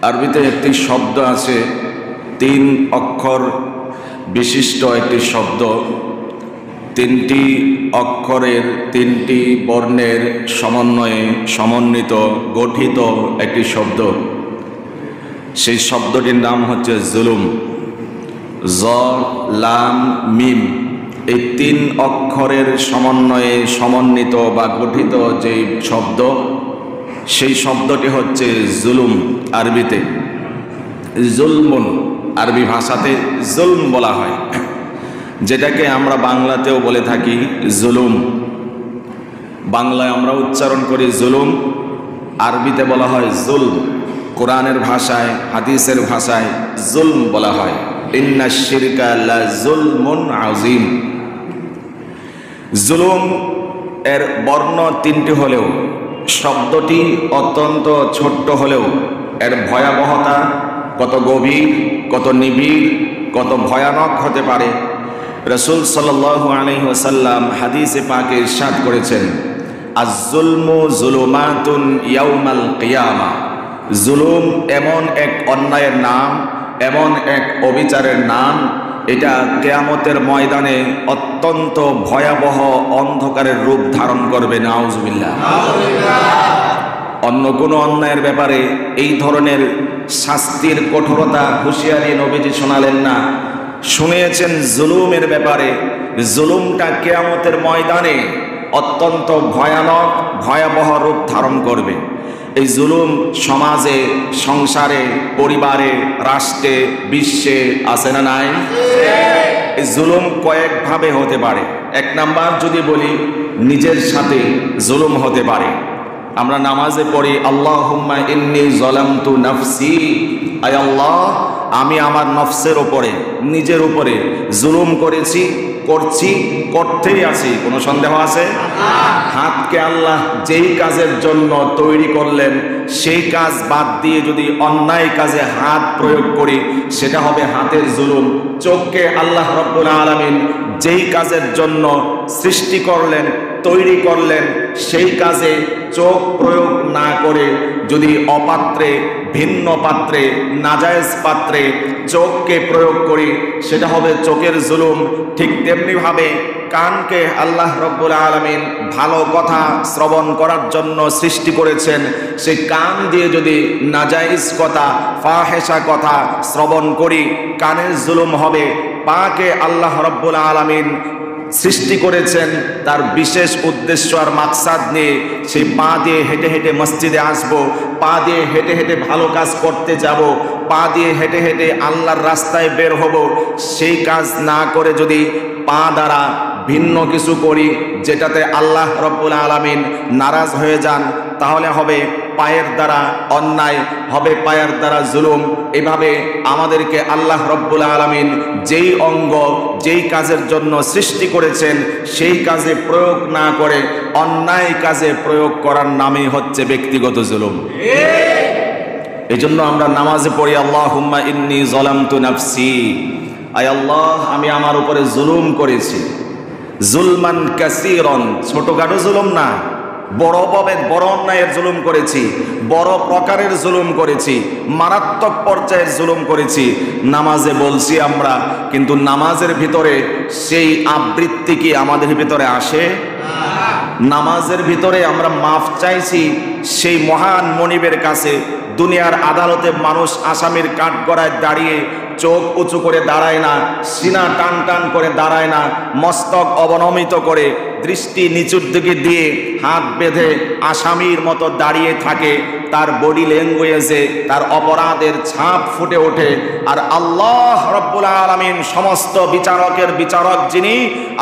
আরবিতে একটি শব্দ আছে, 3 অক্ষর বিশিষ্ট একটি শব্দ, 3টি অক্ষরের 3টি বর্ণের সমন্বয়ে সমন্বিত গঠিত একটি শব্দ। সেই শব্দটির নাম হচ্ছে জুলুম। জ, লাম, মিম, এই 3 অক্ষরের সমন্বয়ে সমন্বিত বা গঠিত যে শব্দ, সেই শব্দটি হচ্ছে জুলুম। আরবিতে জুলমুন, আরবি ভাষাতে জুলম বলা হয়, যেটাকে আমরা বাংলাতেও বলে থাকি জুলুম। বাংলায় আমরা উচ্চারণ করি জুলুম, আরবিতে বলা হয় জুলম। কোরআনের ভাষায়, হাদিসের ভাষায় জুলম বলা হয়, ইন্নাশ শিরকা লা জুলমুন আযীম। জুলুম এর বর্ণ 3টি হলেও, শব্দটি অত্যন্ত ছোট্ট হলেও এর ভয়াবহতা কত গভীর, কত নিবিড়, কত ভয়ানক হতে পারে রাসূল সাল্লাল্লাহু আলাইহি ওয়াসাল্লাম হাদিসে পাকে ইরশাদ করেছেন, আয-যুলমু যুলুমাতুন ইয়াউমাল কিয়ামাহ। জুলুম এমন এক অন্যায়ের নাম, এমন এক অবিচারের নাম, এটা কিয়ামতের ময়দানে অত্যন্ত ভয়াবহ অন্ধকারের রূপ ধারণ করবে। নাউজুবিল্লাহ। অন্য কোনো অন্যায়ের ব্যাপারে এই ধরনের শাস্তির কঠোরতা হুঁশিয়ারি নবীজি শোনালেন না, শুনিয়েছেন জুলুমের ব্যাপারে। জুলুমটা কিয়ামতের ময়দানে অত্যন্ত ভয়ানক ভয়াবহ রূপ ধারণ করবে। এই জুলুম সমাজে, সংসারে, পরিবারে, রাষ্ট্রে, বিশ্বে আছে না নাই? এই জুলুম কয়েকভাবে হতে পারে। 1 নাম্বার যদি বলি, নিজের সাথে জুলুম হতে পারে। আমরা নামাজে পড়ি, আল্লাহুম্মা ইন্নী যালামতু নাফসি, আয় আল্লাহ, আমি আমার নফসের উপরে, নিজের উপরে জুলুম করেছি, করছি, করতেই আছি। কোনো সন্দেহ আছে? হাতকে আল্লাহ যেই কাজের জন্য তৈরি করলেন, সেই কাজ বাদ দিয়ে যদি অন্যায় কাজে হাত প্রয়োগ করি, সেটা হবে হাতের জুলুম। চোখকে আল্লাহ রাব্বুল আলামিন যেই কাজের জন্য সৃষ্টি করলেন, তৈরি করলেন, সেই কাজে চোখ প্রয়োগ না করে যদি অপাত্রে, ভিন্ন পাত্রে, নাজায়েজ পাত্রে চোখকে প্রয়োগ করি, সেটা হবে চোখের জুলুম। ঠিক তেমনিভাবে কানকে আল্লাহ রাব্বুল আলামিন ভালো কথা শ্রবণ করার জন্য সৃষ্টি করেছেন, সেই কান দিয়ে যদি নাজায়েজ কথা, ফাহেশা কথা শ্রবণ করি, কানের জুলুম হবে। পাকে আল্লাহ রাব্বুল আলামিন সৃষ্টি করেছেন তার বিশেষ উদ্দেশ্য আর মাকসাদ নিয়ে। সেই পা দিয়ে হেঁটে হেঁটে মসজিদে আসবো, পা দিয়ে হেঁটে হেঁটে ভালো কাজ করতে যাব, পা দিয়ে হেঁটে হেঁটে আল্লাহর রাস্তায় বের হব। সেই কাজ না করে যদি পা দ্বারা ভিন্ন কিছু করি, যেটাতে আল্লাহ রাব্বুল আলামিন নারাজ হয়ে যান, তাহলে হবে পায়ের দ্বারা অন্যায়, হবে পায়ের দ্বারা জুলুম। এভাবে আমাদেরকে আল্লাহ রাব্বুল আলামিন যেই অঙ্গ, যেই কাজের জন্য সৃষ্টি করেছেন, সেই কাজে প্রয়োগ না করে অন্যায় কাজে প্রয়োগ করার নামই হচ্ছে ব্যক্তিগত জুলুম। এই জন্য আমরা নামাজে পড়ি, আল্লাহুম্মা ইন্নী যালামতু নাফসি, আয় আল্লাহ, আমি আমার উপরে জুলুম করেছি। জুলমান কাসীরান, ছোটখাটো জুলুম না, বড়ভাবে বড় অন্যায়ের জুলুম করেছি, বড় প্রকারের জুলুম করেছি, মারাত্মক পর্যায়ের জুলুম করেছি। নামাজে বলছি আমরা, কিন্তু নামাজের ভিতরে সেই আবৃত্তি কি আমাদের ভিতরে আসে? নামাজের ভিতরে আমরা মাফ চাইছি সেই মহান মনিবের কাছে। দুনিয়ার আদালতে মানুষ আসামির কাঠগড়ায় দাঁড়িয়ে চোখ উঁচু করে দাঁড়ায় না, সিনা টান টান করে দাঁড়ায় না, মস্তক অবনমিত করে দৃষ্টি নিচুর দিকে দিয়ে হাত বেঁধে আসামির মতো দাঁড়িয়ে থাকে। তার বডি ল্যাঙ্গুয়েজে তার অপরাধের ছাপ ফুটে ওঠে। আর আল্লাহ রাব্বুল আলামিন সমস্ত বিচারকের বিচারক যিনি,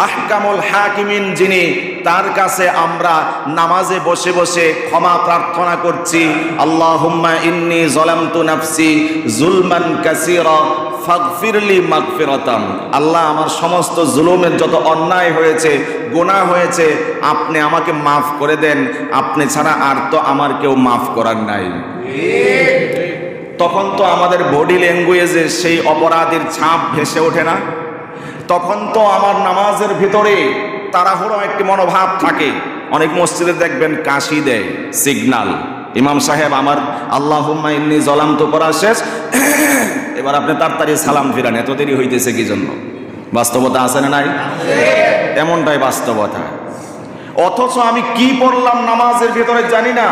আহকামুল হাকিমিন যিনি, তার কাছে আমরা নামাজে বসে বসে ক্ষমা প্রার্থনা করছি, আল্লাহুম্মা ইন্নী যালামতু নাফসি যুলমান কাসীরা ফাগফিরলি মাগফিরাতান। আল্লাহ, আমার সমস্ত জুলুমের যত অন্যায় হয়েছে, গুনাহ হয়েছে, আপনি আমাকে মাফ করে দেন। আপনি ছাড়া আর তো আমার কেউ মাফ করার নাই। তখন তো আমাদের বডি ল্যাঙ্গুয়েজে সেই অপরাধের ছাপ ভেসে ওঠে না। তখন তো আমার নামাজের ভিতরে তাড়াহুড়ো একটি মনোভাব থাকে। অনেক মসজিদে দেখবেন কাশি দেয়, সিগনাল, ইমাম সাহেব আমার আল্লাহুম্মা ইন্নী যালামতু পড়া শেষ, এবার আপনি তাড়াতাড়ি সালাম ফিরান, এত দেরি হইতেছে কি জন্য? বাস্তবতা আছে না নাই? এমনটাই বাস্তবতা। অথচ আমি কি পড়লাম নামাজের ভিতরে জানি না,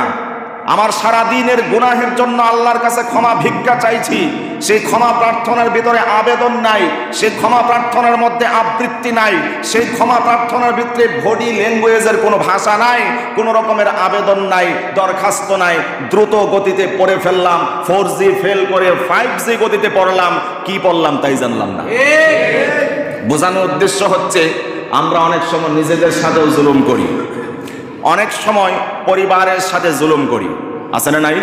আমার সারা দিনের গুনাহের জন্য আল্লাহর কাছে ক্ষমা ভিক্ষা চাইছি, সেই ক্ষমা প্রার্থনার ভিতরে আবেদন নাই, সেই ক্ষমা প্রার্থনার মধ্যে আবৃত্তি নাই, সেই ক্ষমা প্রার্থনার ভিতরে বডি ল্যাঙ্গুয়েজের কোনো ভাষা নাই, কোনো রকমের আবেদন নাই, দরখাস্ত নাই, দ্রুত গতিতে পড়ে ফেললাম, 4G ফেল করে 5G গতিতে পড়লাম, কি পড়লাম তাই জানলাম না। বোঝানোর উদ্দেশ্য হচ্ছে আমরা অনেক সময় নিজেদের সাথেও জুলুম করি, অনেক সময় পরিবারের সাথে জুলুম করি, আছে না নাই?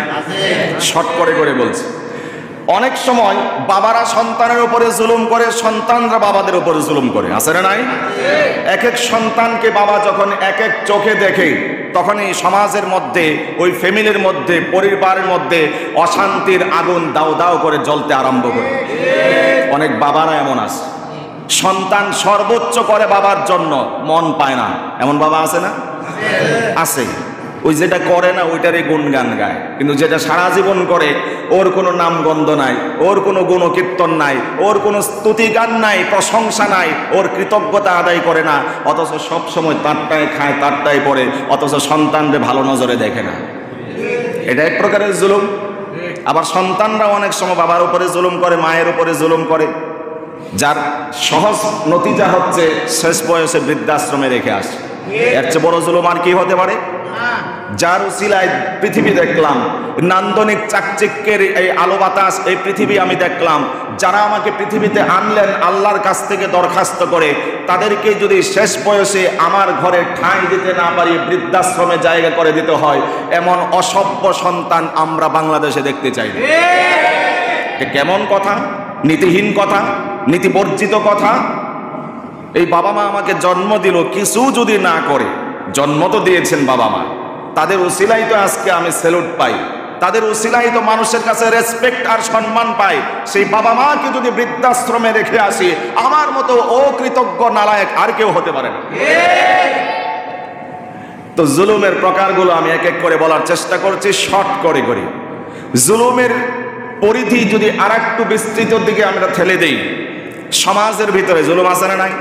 শর্ট করে করে বলছি। অনেক সময় বাবারা সন্তানের উপরে জুলুম করে, সন্তানরা বাবাদের উপরে জুলুম করে, আছে না নাই? এক এক সন্তানকে বাবা যখন এক এক চোখে দেখে, তখন এই সমাজের মধ্যে, ওই ফ্যামিলির মধ্যে, পরিবারের মধ্যে অশান্তির আগুন দাও দাও করে জ্বলতে আরম্ভ করে। অনেক বাবারা এমন আছে, সন্তান সর্বোচ্চ করে বাবার জন্য, মন পায় না, এমন বাবা আছে না? আছে। ওই যেটা করে না ওইটারই গুণগান গায়, কিন্তু যেটা সারা জীবন করে ওর কোনো নামগন্ধ নাই, ওর কোনো গুণকীর্তন নাই, ওর কোনো স্তুতি গান নাই, প্রশংসা নাই, ওর কৃতজ্ঞতা আদায় করে না, অথচ সব সময় তারটায় খায়, তারটায় পড়ে, অথচ সন্তানরে ভালো নজরে দেখে না। এটা এক প্রকারের জুলুম। আবার সন্তানরা অনেক সময় বাবার উপরে জুলুম করে, মায়ের উপরে জুলুম করে, যার সহজ নতিজা হচ্ছে শেষ বয়সে বৃদ্ধাশ্রমে রেখে আসে। এর চেয়ে বড় জুলুম আর কি হতে পারে? যার উসিলায় পৃথিবী দেখলাম, নান্দনিক চাকচিক্যের এই আলো বাতাস, এই পৃথিবী আমি দেখলাম, যারা আমাকে পৃথিবীতে আনলেন আল্লাহর কাছ থেকে দরখাস্ত করে, তাদেরকে যদি শেষ বয়সে আমার ঘরে ঠাঁই দিতে না পারি, বৃদ্ধাশ্রমে জায়গা করে দিতে হয়, এমন অসভ্য সন্তান আমরা বাংলাদেশে দেখতে চাই না। কেমন কথা, নীতিহীন কথা, নীতিবর্জিত কথা। এই বাবা মা আমাকে জন্ম দিল, কিছু যদি না করে, জন্ম তো দিয়েছেন বাবা মা, তাদের উসিলাই তো আজকে আমি স্যালুট পাই, তাদের উসিলাই তো মানুষের কাছে রেসপেক্ট আর সম্মান পাই। সেই বাবা মাকে যদি বৃদ্ধাশ্রমে রেখে আসি, আমার মতো অকৃতজ্ঞ নালায়েক আর কেউ হতে পারে না। তো জুলুমের প্রকারগুলো আমি এক এক করে বলার চেষ্টা করছি, শর্ট করে করে। জুলুমের পরিধি যদি আর একটু বিস্তৃত দিকে আমরা ঠেলে দেই, সমাজের ভিতরে জুলুম আছে না নাই?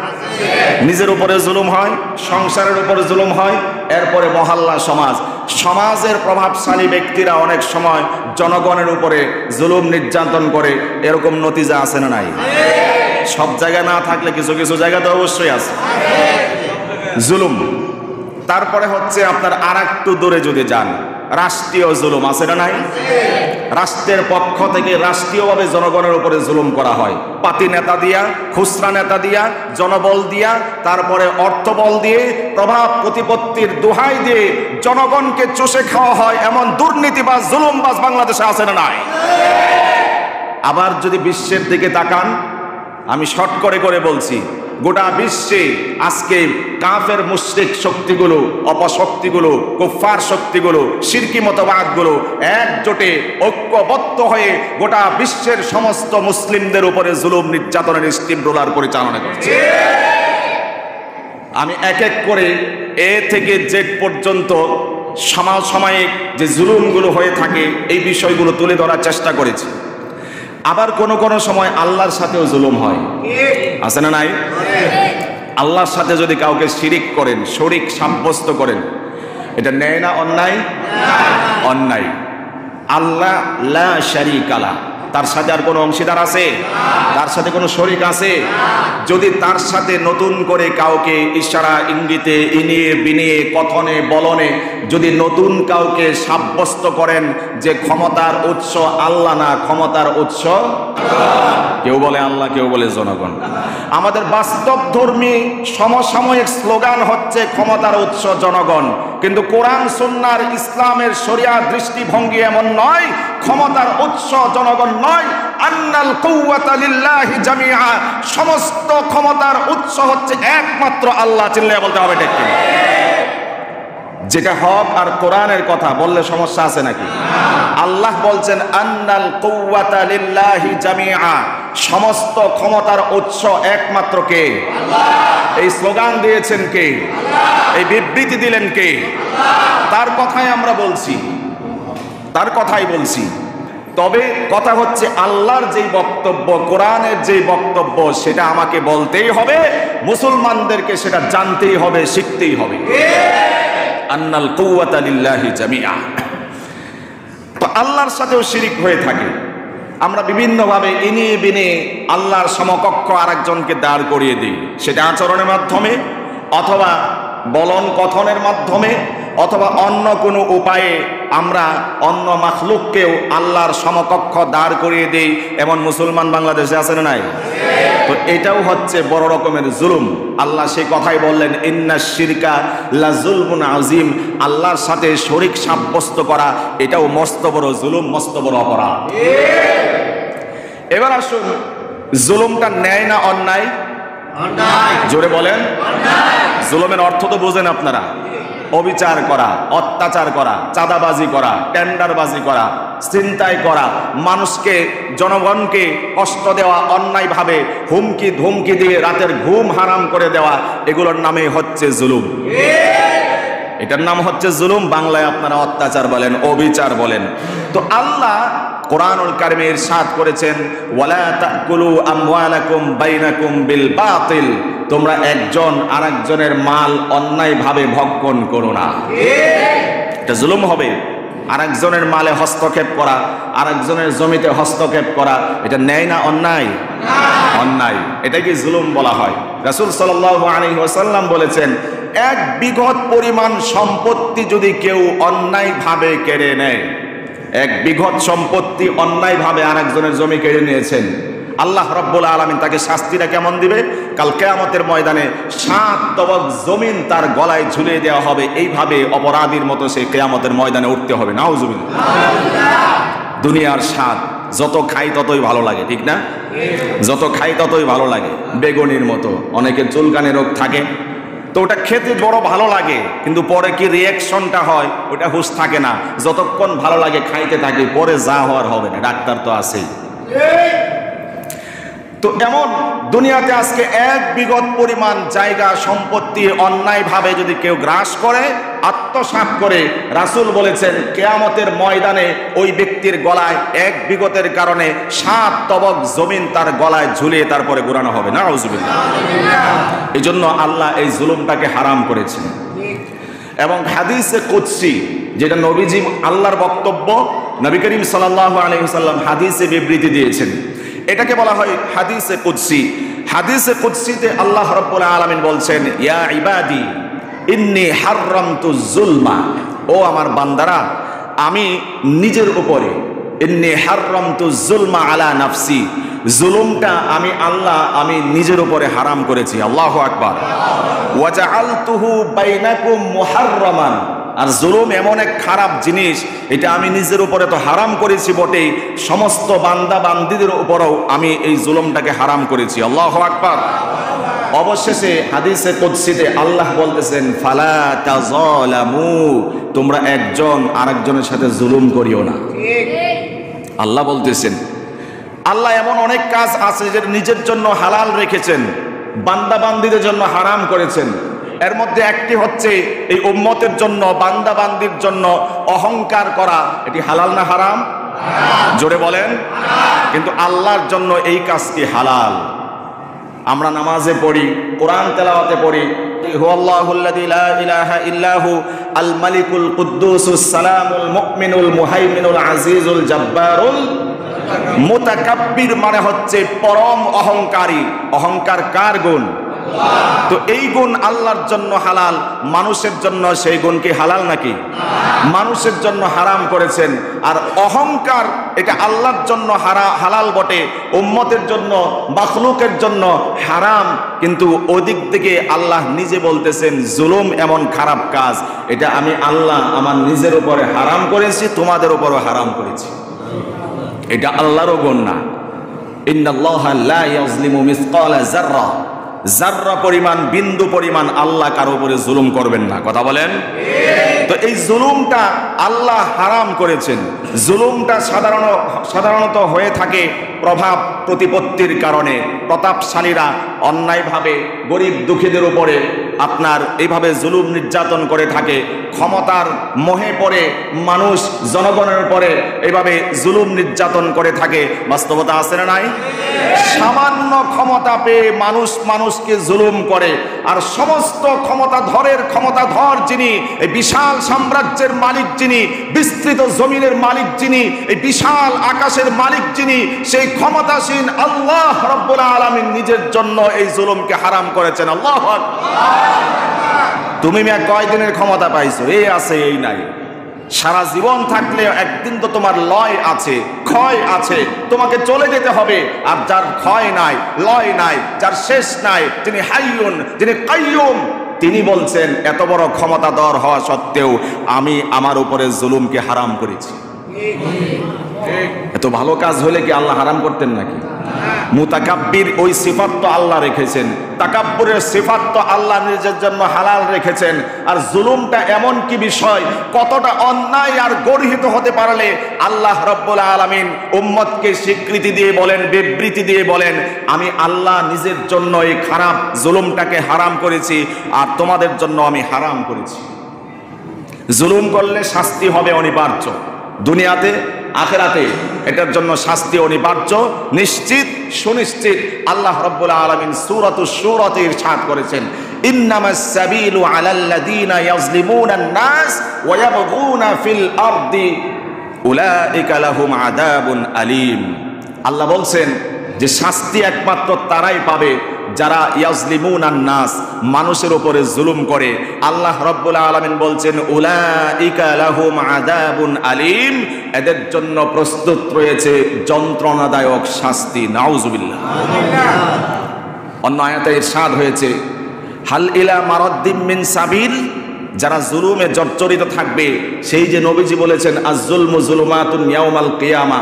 নিজের উপরে জুলুম হয়, সংসারের উপরে জুলুম হয়, এরপরে মহল্লা সমাজ। সমাজের প্রভাবশালী ব্যক্তিরা অনেক সময় জনগণের উপরে জুলুম নির্যাতন করে, এরকম নতিজা আছে না নাই? সব জায়গায় না থাকলে কিছু কিছু জায়গা তো অবশ্যই আছে জুলুম। তারপরে হচ্ছে আপনার আর একটু দূরে যদি যান, রাষ্ট্রীয় জুলুম আছে না নাই? রাষ্ট্রের পক্ষ থেকে রাষ্ট্রীয়ভাবে জনগণের উপরে জুলুম করা হয়, পাতি নেতা দিয়া, খুচরা নেতা দিয়া, জনবল দিয়া, তারপরে অর্থবল দিয়ে, প্রভাব প্রতিপত্তির দোহাই দিয়ে জনগণকে চষে খাওয়া হয়। এমন দুর্নীতিবাজ, জুলুমবাজ বাংলাদেশে আছে না নাই? আবার যদি বিশ্বের দিকে তাকান, আমি শর্ট করে করে বলছি, গোটা বিশ্বে আজকে কাফের মুশরিক শক্তিগুলো, অপশক্তিগুলো, কুফফার শক্তিগুলো, শিরকি মতবাদগুলো একজোটে ঐক্যবদ্ধ হয়ে গোটা বিশ্বের সমস্ত মুসলিমদের উপরে জুলুম নির্যাতনের স্টিম রোলার পরিচালনা করছে। আমি এক এক করে এ থেকে জেড পর্যন্ত সমসাময়িক যে জুলুমগুলো হয়ে থাকে এই বিষয়গুলো তুলে ধরার চেষ্টা করেছি। আবার কোন কোন সময় আল্লাহর সাথেও জুলুম হয়, আছে না নাই? আল্লাহর সাথে যদি কাউকে শিরিক করেন, শরীক সাব্যস্ত করেন, এটা ন্যায় না অন্যায়? অন্যায়। আল্লাহ লা শারীকা লাহ, তার সাথে আর কোনো অংশীদার আছে? তার সাথে কোনো শরীক আছে? যদি তার সাথে নতুন করে কাউকে ইশারা ইঙ্গিতে, ইনিয়ে বিনিয়ে, কথনে বলনে যদি নতুন কাউকে সাব্যস্ত করেন যে ক্ষমতার উৎস আল্লাহ না, ক্ষমতার উৎস কেউ বলে আল্লাহ, কেউ বলে জনগণ। আমাদের বাস্তবধর্মী সমসাময়িক স্লোগান হচ্ছে ক্ষমতার উৎস জনগণ, কিন্তু কোরআন সুন্নাহর ইসলামের শরিয়া দৃষ্টিভঙ্গি এমন নয়। ক্ষমতার উৎস জনগণ নয়, আন্নাল কুওয়াতা লিল্লাহি জামিআ, সমস্ত ক্ষমতার উৎস হচ্ছে একমাত্র আল্লাহ। চিল্লায়া বলতে হবে ঠিক কি? যেটা হক আর কোরআনের কথা বললে সমস্যা আছে নাকি? আল্লাহ বলছেন আন্নাল কুওয়াতা লিল্লাহি জামিআ, সমস্ত ক্ষমতার উৎস একমাত্র কে? আল্লাহ। এই স্লোগান দিয়েছেন কে? আল্লাহ। এই বিবৃতি দিলেন কে? আল্লাহ। তার কথাই আমরা বলছি। তার কথাই বলছি। তবে কথা হচ্ছে আল্লাহর যেই বক্তব্য, কোরআনের যেই বক্তব্য, সেটা আমাকে বলতেই হবে, মুসলমানদেরকে সেটা জানতেই হবে, শিখতেই হবে। আন্নাল কুওয়াতা লিল্লাহি জামিআ। তো আল্লাহর সাথেও শিরিক হয়ে থাকে। আমরা বিভিন্নভাবে ইনিয়ে বিনে আল্লাহর সমকক্ষ আরেকজনকে দাঁড় করিয়ে দিই, সেটা আচরণের মাধ্যমে অথবা বলন কথনের মাধ্যমে অথবা অন্য কোনো উপায়ে আমরা অন্য মাখলুককেও আল্লাহর সমকক্ষ দাঁড় করিয়ে দেই। এমন মুসলমান বাংলাদেশে আছে না নাই? তো এটাও হচ্ছে বড় রকমের জুলুম। আল্লাহ সেই কথাই বললেন, ইন্নাশ শিরকা লাযুলমুন আযীম। আল্লাহর সাথে শরীক সাব্যস্ত করা এটাও মস্ত বড় জুলুম, মস্ত বড় অপরাধ। এবার আসুন, জুলুমটা ন্যায় না অন্যায়? জোরে বলেন। জুলুমের অর্থ তো বোঝেন আপনারা। অবিচার করা, অত্যাচার করা, চাঁদাবাজি করা, টেন্ডারবাজি করা, ছিনতাই করা, মানুষকে, জনগণকে কষ্ট দেওয়া, অন্যায়ভাবে হুমকি ধুমকি দিয়ে রাতের ঘুম হারাম করে দেওয়া, এগুলোর নামে হচ্ছে জুলুম। এটার নাম হচ্ছে জুলুম। বাংলায় আপনারা অত্যাচার বলেন, অবিচার বলেন। তো আল্লাহ কোরআনুল কারিমে ইরশাদ করেছেন, ওয়ালা তাকুলু আমওয়ালাকুম বাইনাকুম বিল বাতিল। তোমরা একজন আরেকজনের মাল অন্যায়ভাবে ভক্ষণ করো না। এটা জুলুম হবে। আরেকজনের মালে হস্তক্ষেপ করা, আরেকজনের জমিতে হস্তক্ষেপ করা, এটা ন্যায় না অন্যায়? অন্যায়। এটাকে জুলুম বলা হয়। রাসূল সাল্লাল্লাহু আলাইহি ওয়াসাল্লাম বলেছেন, এক বিঘত পরিমাণ সম্পত্তি যদি কেউ অন্যায়ভাবে কেড়ে নেয়, এক বিঘত সম্পত্তি অন্যায়ভাবে আরেকজনের জমি কেড়ে নিয়েছেন, আল্লাহ রাব্বুল আলামিন তাকে শাস্তিটা কেমন দিবে? কাল কিয়ামতের ময়দানে 7 তবক জমিন তার গলায় ঝুলিয়ে দেওয়া হবে। এইভাবে অপরাধীর মতো সেই কিয়ামতের ময়দানে উঠতে হবে। নাউজুবিল্লাহ। দুনিয়ার স্বাদ যত খাই ততই ভালো লাগে, ঠিক না? যত খাই ততই ভালো লাগে। বেগুনির মতো অনেকের চুলকানি রোগ থাকে, তো ওটা খেতে বড় ভালো লাগে, কিন্তু পরে কি রিয়াকশনটা হয় ওটা হুঁশ থাকে না। যতক্ষণ ভালো লাগে খাইতে থাকি, পরে যা হওয়ার হবে না, ডাক্তার তো আছেই। তো এমন দুনিয়াতে আজকে এক বিঘত পরিমাণ জায়গা সম্পত্তি অন্যায়ভাবে যদি কেউ গ্রাস করে, আত্মসাৎ করে, রাসূল বলেছেন কিয়ামতের ময়দানে ওই ব্যক্তির গলায় এক বিঘতের কারণে 7 তবক জমিন তার গলায় ঝুলিয়ে তারপরে ঘোরানো হবে। নাউজুবিল্লাহ। এই জন্য আল্লাহ এই জুলুমটাকে হারাম করেছেন। এবং হাদিসে কুদসি, যেটা নবীজি আল্লাহর বক্তব্য, নবী করিম সাল্লাল্লাহু আলাইহি ওয়াসাল্লাম হাদিসে বিবৃতি দিয়েছেন, এটাকে বলা হয় হাদিসে কুদসি। হাদিসে কুদসিতে আল্লাহ রাব্বুল আলামিন বলছেন, ইয়া ইবাদি ইন্নী হাররামতু যুলমা। ও আমার বান্দারা, আমি নিজের উপরে, ইন্নী হাররামতু যুলমা আলা নাফসি, জুলুমটা আমি আল্লাহ আমি নিজের উপরে হারাম করেছি। আল্লাহু আকবার। ওয়া জাআলতুহু বাইনাকুম মুহাররামান। আর জুলুম এমন এক খারাপ জিনিস, এটা আমি নিজের উপরে তো হারাম করেছি বটেই, সমস্ত বান্দা বান্দীদের উপরেও আমি এই জুলুমটাকে হারাম করেছি। আল্লাহু আকবার। অবশেষে হাদিসে কুদসিতে আল্লাহ বলতেছেন, ফালা তাযালামু, তোমরা একজন আরেকজনের সাথে জুলুম করিও না। আল্লাহ বলতেছেন, আল্লাহ এমন অনেক কাজ আছে যেটা নিজের জন্য হালাল রেখেছেন, বান্দা বান্দীদের জন্য হারাম করেছেন। এর মধ্যে একটি হচ্ছে এই উম্মতের জন্য, বান্দা বান্দির জন্য অহংকার করা। এটি হালাল না হারাম? জোরে বলেন। কিন্তু আল্লাহর জন্য এই কাজটি হালাল। আমরা নামাজে পড়ি, কোরআন তেলাওয়াতে পড়ি, হুয়াল্লাহুল্লাযী লা ইলাহা ইল্লাহু আল মালিকুল কুদ্দুসুস সালামুল মুমিনুল মুহাইমিনুল আজিজুল জাব্বারুল মুতাকাব্বির, মানে হচ্ছে পরম অহংকারী। অহংকার কার গুণ? তো এই গুণ আল্লাহর জন্য হালাল, মানুষের জন্য সেই গুণ কি হালাল নাকি? মানুষের জন্য হারাম করেছেন। আর অহংকার এটা আল্লাহর জন্য হালাল বটে, উম্মতের জন্য, মাখলুকের জন্য হারাম। কিন্তু ওদিক থেকে আল্লাহ নিজে বলতেছেন, জুলুম এমন খারাপ কাজ, এটা আমি আল্লাহ আমার নিজের উপরে হারাম করেছি, তোমাদের উপরও হারাম করেছি। এটা আল্লাহরও গুণ না। ইন্নাল্লাহা লা ইয়াজলিমু মিসকালা যাররা জাররা পরিমাণ, বিন্দু পরিমাণ আল্লাহ কারো উপরে জুলুম করবেন না। কথা বলেন। তো এই জুলুমটা আল্লাহ হারাম করেছেন। জুলুমটা সাধারণত হয়ে থাকে প্রভাব প্রতিপত্তির কারণে। প্রতাপশালীরা অন্যায়ভাবে গরিব দুঃখীদের উপরে আপনার এইভাবে জুলুম নির্যাতন করে থাকে। ক্ষমতার মোহে পড়ে মানুষ জনগণের উপরে এইভাবে জুলুম নির্যাতন করে থাকে। বাস্তবতা আছে না নাই? সামান্য ক্ষমতা পেয়ে মানুষ মানুষকে জুলুম করে, আর সমস্ত ক্ষমতাধর যিনি, এই বিশাল সাম্রাজ্যের মালিক যিনি, বিস্তৃত জমিনের মালিক যিনি, এই বিশাল আকাশের মালিক যিনি, সেই ক্ষমতাসীন আল্লাহ রাব্বুল আলামিন নিজের জন্য এই জুলুমকে হারাম করেছেন। আল্লাহু আকবার। তুমি কয় দিনের ক্ষমতা পাইছো? এই আছে এই নাই। সারা জীবন থাকলে একদিন তো তোমার লয় আছে, ক্ষয় আছে, তোমাকে চলে যেতে হবে। আর যার ক্ষয় নাই, লয় নাই, যার শেষ নাই, তিনি হাইয়ুন, তিনি কাইয়ুম, তিনি বলছেন এত বড় ক্ষমতাধর হওয়া সত্ত্বেও আমি আমার উপরে জুলুমকে হারাম করেছি। এত ভালো কাজ হলে কি আল্লাহ হারাম করতেন নাকি? মুতাকাব্বির ওই সিফাত তো আল্লাহ রেখেছেন, তাকাব্বুরের সিফাত তো আল্লাহ নিজের জন্য হালাল রেখেছেন। আর জুলুমটা এমন কি বিষয়, কতটা অন্যায় আর গর্হিত হতে পারলে আল্লাহ রাব্বুল আলামিন উম্মতকে স্বীকৃতি দিয়ে বলেন, বিবৃতি দিয়ে বলেন, আমি আল্লাহ নিজের জন্য এই খারাপ জুলুমটাকে হারাম করেছি আর তোমাদের জন্য আমি হারাম করেছি। জুলুম করলে শাস্তি হবে অনিবার্য, দুনিয়াতে আখিরাতে এটার জন্য শাস্তি অনিবার্য, নিশ্চিত, সুনিশ্চিত। আল্লাহ রাব্বুল আলামিন সূরাতুশ শূরাতে ইরশাদ করেছেন, ইন্নামাস সাবিলু আলাল্লাযীনা ইয়াজলিমুনান নাস ওয়া ইয়াবগুনা ফিল আরদি উলাইকা লাহুম আযাবুন আলীম। আল্লাহ বলছেন যে শাস্তি একমাত্র তারাই পাবে যারা ইয়াজলিমুনান নাস, মানুষের উপরে জুলুম করে। আল্লাহ রাব্বুল আলামিন বলছেন উলাইকা লাহুম আযাবুন আলীম, এদের জন্য প্রস্তুত রয়েছে যন্ত্রণাদায়ক শাস্তি। নাউজুবিল্লাহ। অন্য আয়াতে ইরশাদ হয়েছে হাল ইলা মারাদ্দিম মিন সাবিল, যারা জুলুমে জর্জরিত থাকবে, সেই যে নবীজি বলেছেন আয-যুলমু যুলুমাতুন ইয়াউমাল কিয়ামা,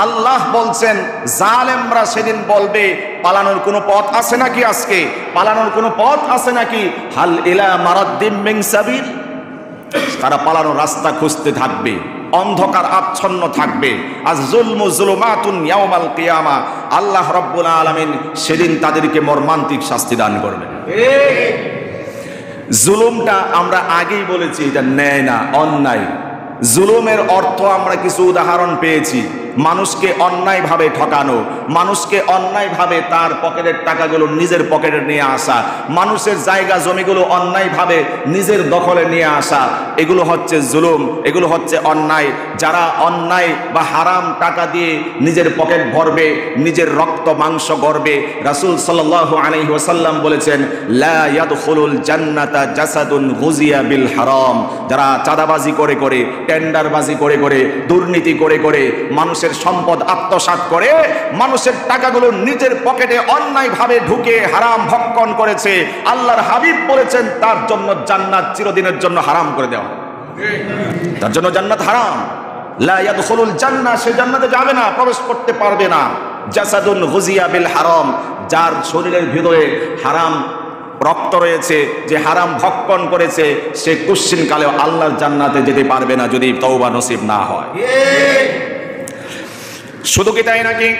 আল্লাহ বলছেন জালেমরা সেদিন বলবে পালানোর কোনো পথ আছে নাকি? আজকে পালানোর কোনো পথ আছে নাকি? হাল ইলা মারাদ্দিম মিন সাবিল, তারা পালানোর রাস্তা খুঁজতে থাকবে, অন্ধকার আচ্ছন্ন থাকবে। আয-যুলমু যুলুমাতুন ইয়াউমাল কিয়ামা, আল্লাহ রাব্বুল আলামিন সেদিন তাদেরকে মর্মান্তিক শাস্তি দান করবেন। জুলুমটা আমরা আগেই বলেছি এটা ন্যায় না, অন্যায়। জুলুমের অর্থ আমরা কিছু উদাহরণ পেয়েছি। মানুষকে অন্যায়ভাবে ঠকানো, মানুষকে অন্যায়ভাবে তার পকেটের টাকাগুলো নিজের পকেটে নিয়ে আসা, মানুষের জায়গা জমিগুলো অন্যায়ভাবে নিজের দখলে নিয়ে আসা, এগুলো হচ্ছে জুলুম, এগুলো হচ্ছে অন্যায়। যারা অন্যায় বা হারাম টাকা দিয়ে নিজের পকেট ভরবে, নিজের রক্ত মাংস গড়বে, রাসূল সাল্লাল্লাহু আলাইহি ওয়াসাল্লাম বলেছেন লা ইয়াদখুলুল জান্নাতা জাসাদুন গুজিয়া বিল হারাম, যারা চাঁদাবাজি করে করে, টেন্ডারবাজি করে করে, দুর্নীতি করে করে মানুষের সম্পদ আত্মসাৎ করে, মানুষের টাকাগুলো নিজের পকেটে অন্যায়ভাবে ঢুকে হারাম ভক্ষণ করেছে, আল্লাহর হাবিব বলেছেন তার জন্য জান্নাত চিরদিনের জন্য হারাম করে দেওয়া। তার জন্য জান্নাত হারাম। লা ইয়াদখুলুল জান্নাহ, সে জান্নাতে যাবে না, প্রবেশ করতে পারবে না। জাসাদুন গুজিয়া বিল হারাম, যার শরীরের ভিতরে হারাম রক্ত রয়েছে, যে হারাম ভক্ষণ করেছে, সে কুশ্চিন কালেও আল্লাহর জান্নাতে যেতে পারবে না যদি তওবা নসিব না হয়। শুধু কি তাই নাকি?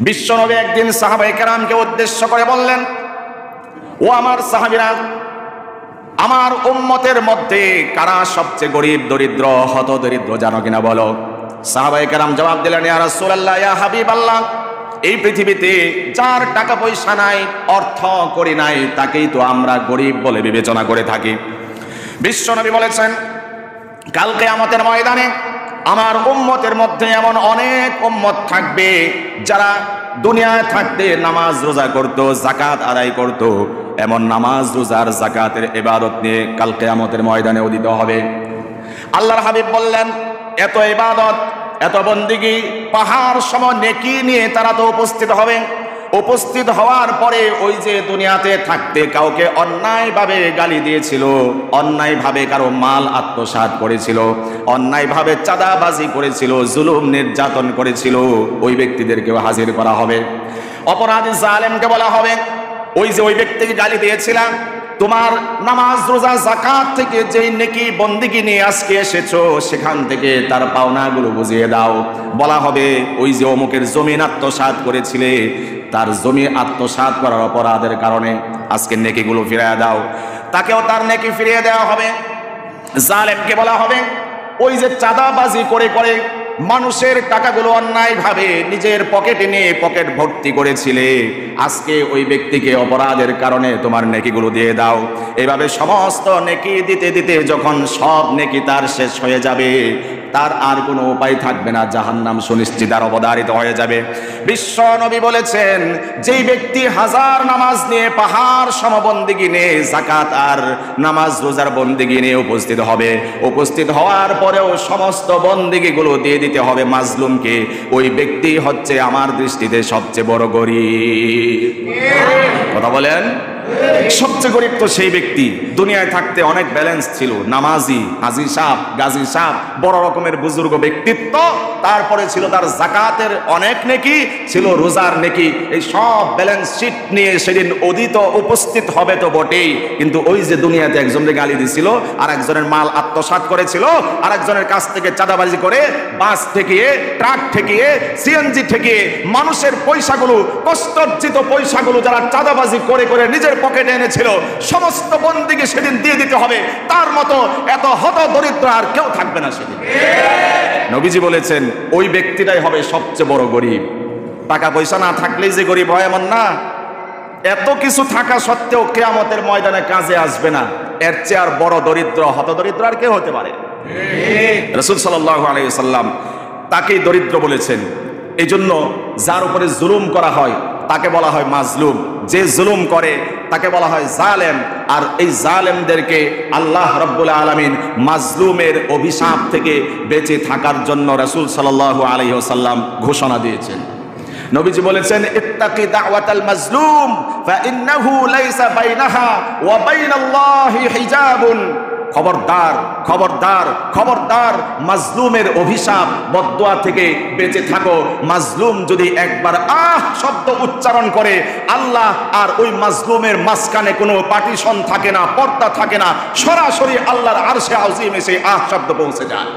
বিশ্বনবী একদিন সাহাবায়ে কেরামকে উদ্দেশ্য করে বললেন, ও আমার সাহাবীরা, আমার উম্মতের মধ্যে কারা সবচেয়ে গরিব দরিদ্র হত দরিদ্র জানো কিনা বলো? সাহাবায়ে কেরাম জবাব দিলেন, ইয়া রাসূলুল্লাহ, ইয়া হাবিবাল্লাহ, এই পৃথিবীতে যার টাকা পয়সা নাই, অর্থ করি নাই, তাকেই তো আমরা গরিব বলে বিবেচনা করে থাকি। বিশ্বনবী বলেছেন কাল কিয়ামতের ময়দানে আমার উম্মতের মধ্যে এমন অনেক উম্মত থাকবে যারা দুনিয়ায় থাকতে নামাজ রোজা করত, যাকাত আদায় করত, এমন নামাজ রোজার যাকাতের ইবাদত নিয়ে কাল কিয়ামতের ময়দানে উদিত হবে। আল্লাহর হাবিব বললেন, এত ইবাদত, এত বন্দেগী, পাহাড় সম নেকি নিয়ে তারা তো উপস্থিত হবে। উপস্থিত হওয়ার পরে ওই যে দুনিয়াতে থাকতে কাউকে অন্যায়ভাবে গালি দিয়েছিল, অন্যায়ভাবে কারো মাল আত্মসাৎ করেছিল, অন্যায়ভাবে চাঁদাবাজি করেছিল, জুলুম নির্যাতন করেছিল, ওই ব্যক্তিদেরকেও হাজির করা হবে। অপরাধী জালেমকে বলা হবে, ওই যে ওই ব্যক্তিকে গালি দিয়েছিলাম, তোমার নামাজ রোজা যাকাত থেকে যেই নেকি বন্দেগী নিয়ে আজকে এসেছো সেখান থেকে তার পাওনাগুলো বুঝিয়ে দাও। বলা হবে ওই যে অমুকের জমিন আত্মসাৎ করেছিলে, তার জমি আত্মসাৎ করার অপরাধের কারণে আজকে নেকিগুলো ফিরিয়ে দাও। তাকেও তার নেকি ফিরিয়ে দেওয়া হবে। জালেমকে বলা হবে ওই যে চাঁদাবাজি করে করে মানুষের টাকাগুলো অন্যায়ভাবে নিজের পকেটে নিয়ে পকেট ভর্তি করেছিলে, আজকে ওই ব্যক্তিকে অপরাধের কারণে তোমার নেকিগুলো দিয়ে দাও। এভাবে সমস্ত নেকি দিতে দিতে যখন সব নেকি তার শেষ হয়ে যাবে, তার আর কোনো উপায় থাকবে না, জাহান্নাম সুনিশ্চিত আর অবধারিত হয়ে যাবে। বিশ্ব নবী বলেছেন যেই ব্যক্তি হাজার নামাজ নিয়ে পাহাড় সমবন্দিগি নিয়ে যাকাত আর নামাজ রোজার বন্দিগি নিয়ে উপস্থিত হবে, উপস্থিত হওয়ার পরেও সমস্ত বন্দিগিগুলো দিয়ে দিতে হবে মাজলুমকে, ওই ব্যক্তি হচ্ছে আমার দৃষ্টিতে সবচেয়ে বড় গরীব। কথা বলেন, সবচেয়ে গরিব তো সেই ব্যক্তি। দুনিয়ায় থাকতে অনেক ব্যালেন্স ছিল, নামাজি, হাজি সাহেব, গাজী সাহেব, বড় রকমের বুজুর্গ ব্যক্তিত্ব, তারপরে ছিল তার যাকাতের অনেক নেকি, ছিল রোজার নেকি। এই সব ব্যালেন্স শিট নিয়ে সেদিন অদিত উপস্থিত হবে তো বটেই, কিন্তু ওই যে দুনিয়াতে একজনের গালি দিছিল, আর একজনের মাল আত্মসাৎ করেছিল, আর একজনের কাছ থেকে চাঁদাবাজি করে বাস ঠেকিয়ে, ট্রাক ঠেকিয়ে, সিএনজি ঠেকিয়ে মানুষের পয়সাগুলো, কষ্টার্জিত পয়সাগুলো যারা চাঁদাবাজি করে করে নিজের পকেটে এনেছিল, সমস্ত বন্দিকে সেদিন দিয়ে দিতে হবে। তার মতো এত হত দরিদ্র আর কেউ থাকবে না সেদিন। নবীজি বলেছেন ওই ব্যক্তিটাই হবে সবচেয়ে বড় গরিব। টাকা পয়সা না থাকলেই যে গরিব হয় এমন না, এত কিছু থাকা সত্ত্বেও কিয়ামতের ময়দানে কাজে আসবে না, এর চেয়ে আর বড় দরিদ্র, হত দরিদ্র আর কেউ হতে পারে? রাসূল সাল্লাল্লাহু আলাইহি ওয়াসাল্লাম তাকেই দরিদ্র বলেছেন। এই জন্য যার উপরে জুলুম করা হয় তাকে বলা হয় মাজলুম, যে জুলুম করে তাকে বলা হয় জালেম। আর এই জালেমদেরকে আল্লাহ রাব্বুল আলামিন মাজলুমের অভিশাপ থেকে বেঁচে থাকার জন্য রাসূল সাল্লাল্লাহু আলাইহি ওয়াসাল্লাম ঘোষণা দিয়েছেন। নবীজি বলেছেন ইত্তাকি দাওয়াতাল মাজলুম ফাইন্নাহু লাইসা বাইনাহা ওয়া বাইনাল্লাহি হিজাবুন। খবরদার, খবরদার, খবরদার, মাজলুমের অভিশাপ বদদুয়া থেকে বেঁচে থাকো। মাজলুম যদি একবার আহ শব্দ উচ্চারণ করে, আল্লাহ আর ওই মাজলুমের মাঝখানে কোনো পার্টিশন থাকে না, পর্দা থাকে না, সরাসরি আল্লাহর আরশে আযীমে সেই আহ শব্দ পৌঁছে যায়।